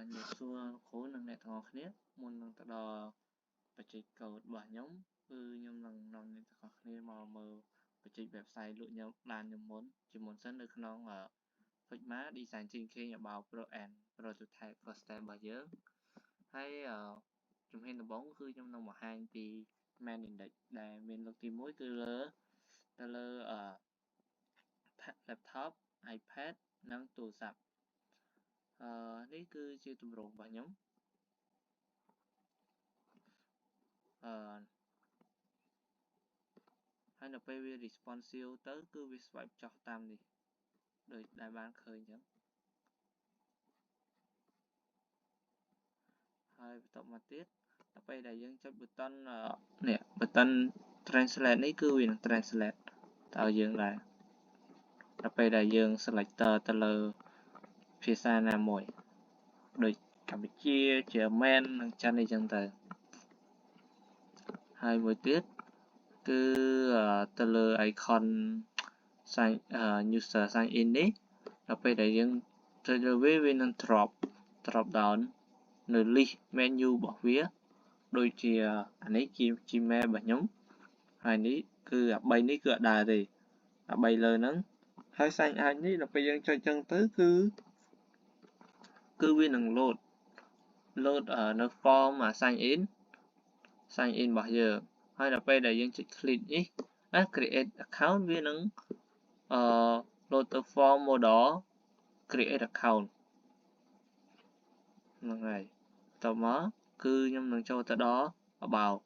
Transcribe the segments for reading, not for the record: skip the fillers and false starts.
សួរគ្រូនិងអ្នកទាំងអស់គ្នាមុននឹងទៅដល់បច្ចេកកោដរបស់ខ្ញុំគឺខ្ញុំនឹងនាំអ្នកទាំងអស់គ្នាមកមើលបច្ចេក website លក់ខ្ញុំឡានខ្ញុំជាមុនសិននៅក្នុង Figma Design Thinking About Pro and Prototype Process របស់យើងហើយជំហានដំបូងគឺខ្ញុំនឹងបង្ហាញពី Main Index ដែលមានលើកទី1គឺទៅលើ laptop iPad និងទូរស័ព្ទនេះគឺជាទម្រង់របស់ខ្ញុំហើយនៅពេលវា responsive ទៅគឺវា swipe ចុះតាមនេះដូចដែលបានឃើញអញ្ចឹងហើយបន្តមកទៀតដល់ពេលដែលយើងចុច button នេះ button translate នេះគឺវានឹង translate ទៅឲ្យយើងដែរដល់ពេលដែលយើង selector ទៅលើភាសាណាមួយដូចកម្ពុជា German និងចិនអីចឹងទៅហើយមួយទៀតគឺទៅលើ icon user sign in នេះដល់ពេលដែលយើងចុចលើវានឹង drop down នៅ list menu របស់វាដូចជាអានេះជា Gmail របស់ខ្ញុំហើយនេះគឺអា3នេះគឺអត់ដើរទេអា3លើហ្នឹងហើយ sign out នេះដល់ពេលយើងចុចចឹងទៅគឺវានឹង load នៅ form sign in របស់យើងហើយដល់ពេលដែលយើងចុច click នេះ create account វានឹងload ទៅ form model create account ហ្នឹងហើយតមកគឺខ្ញុំនឹងចូលទៅដល់ about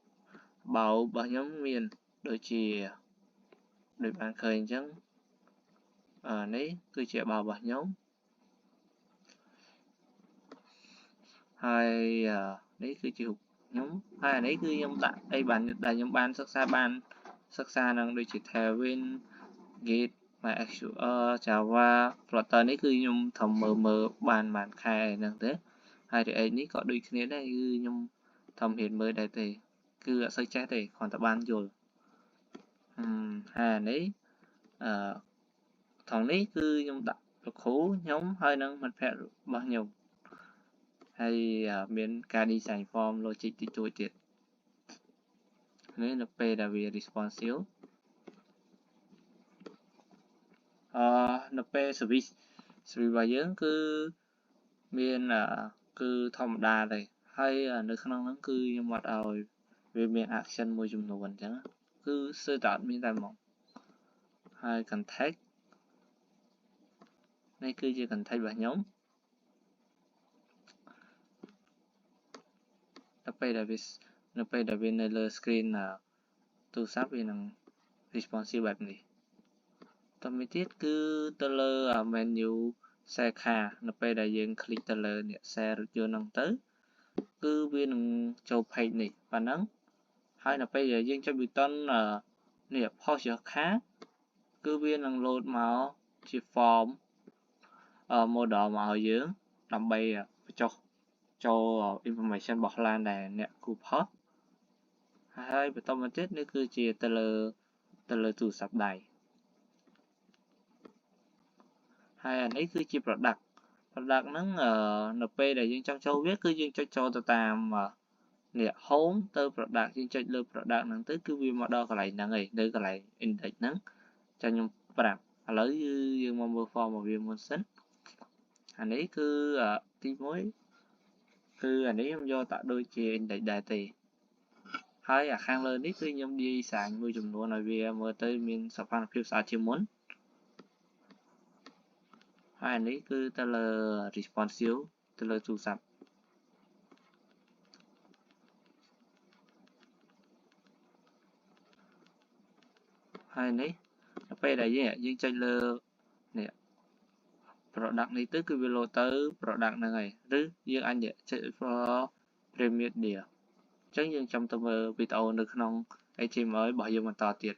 របស់ខ្ញុំមានដូចជាដូចបានឃើញអញ្ចឹងនេះគឺជា about របស់ខ្ញុំហើយនេះគឺជារូបខ្ញុំហើយអានេះគឺខ្ញុំដាក់អីបានដែលខ្ញុំបានសិក្សានឹងដូចជា Tailwind Git MySQL Java Flutter នេះគឺខ្ញុំធំមើលបានខែហ្នឹងទេហើយ React នេះក៏ដូចគ្នាដែរគឺខ្ញុំធំរៀនមើលដែរទេគឺអត់សូវចេះទេគ្រាន់តែបានយល់ហើយអានេះថងនេះគឺខ្ញុំដាក់លោកគ្រូខ្ញុំហើយនឹងមិត្តភ័ក្តិរបស់ខ្ញុំហើយមានការ design form logic តិចតួចទៀតនេះនៅពេលដែលវា responsive នៅពេល service របស់យើងគឺមានគឺធម្មតាទេហើយនៅក្នុងហ្នឹងគឺខ្ញុំអត់ឲ្យវាមាន action មួយចំនួនអញ្ចឹងគឺស្ទើរតែអត់មានតែហ្មងហើយ context នេះគឺជា context របស់ខ្ញុំនៅពេលដែលវានៅលើ screen ទូរស័ព្ទវានឹង responsive បែបនេះតទៅទៀតគឺទៅលើ menu share car នៅពេលដែលយើង click ទៅលើអ្នក share រថយន្តហ្នឹងទៅគឺវានឹងចូល page នេះប៉ុណ្ណឹងហើយនៅពេលដែលយើងចុច button នេះ post your car គឺវានឹង load មកជា form model មកឲ្យយើងដើម្បីបញ្ចុះចូល information របស់ឡានដែលអ្នកគូ post ហើយបន្តមកទៀតនេះគឺជាទៅលើទូរស័ព្ទដៃហើយអានេះគឺជា product ហ្នឹងនៅពេលដែលយើងចង់ចូលវាគឺយើងចុចចូលទៅតាមនេះ home ទៅ product យើងចុចលើ product ហ្នឹងទៅគឺវាមកដល់កន្លែងហ្នឹងឯងនៅកន្លែង index ហ្នឹងចាខ្ញុំប្រាប់ឥឡូវយើងមកមើល form របស់វាមុនសិនអានេះគឺទី1គឺអានេះខ្ញុំយកតាក់ដូចជា index ដែរទេហើយអាខាងលើនេះគឺខ្ញុំ design មួយចំនួនឲ្យវាមើលទៅមានសកម្មភាពស្អាតជាងមុនហើយនេះគឺទៅលើ responsive ទៅលើទូរស័ព្ទហើយនេះដល់ពេលដែលយើងចុចលើនេះ product នេះទៅគឺវា load ទៅ product ហ្នឹងហើយឬយើងអាចចុច for premier deal អញ្ចឹងយើងចាំទៅមើលវីដេអូនៅក្នុង HTML របស់យើងបន្តទៀត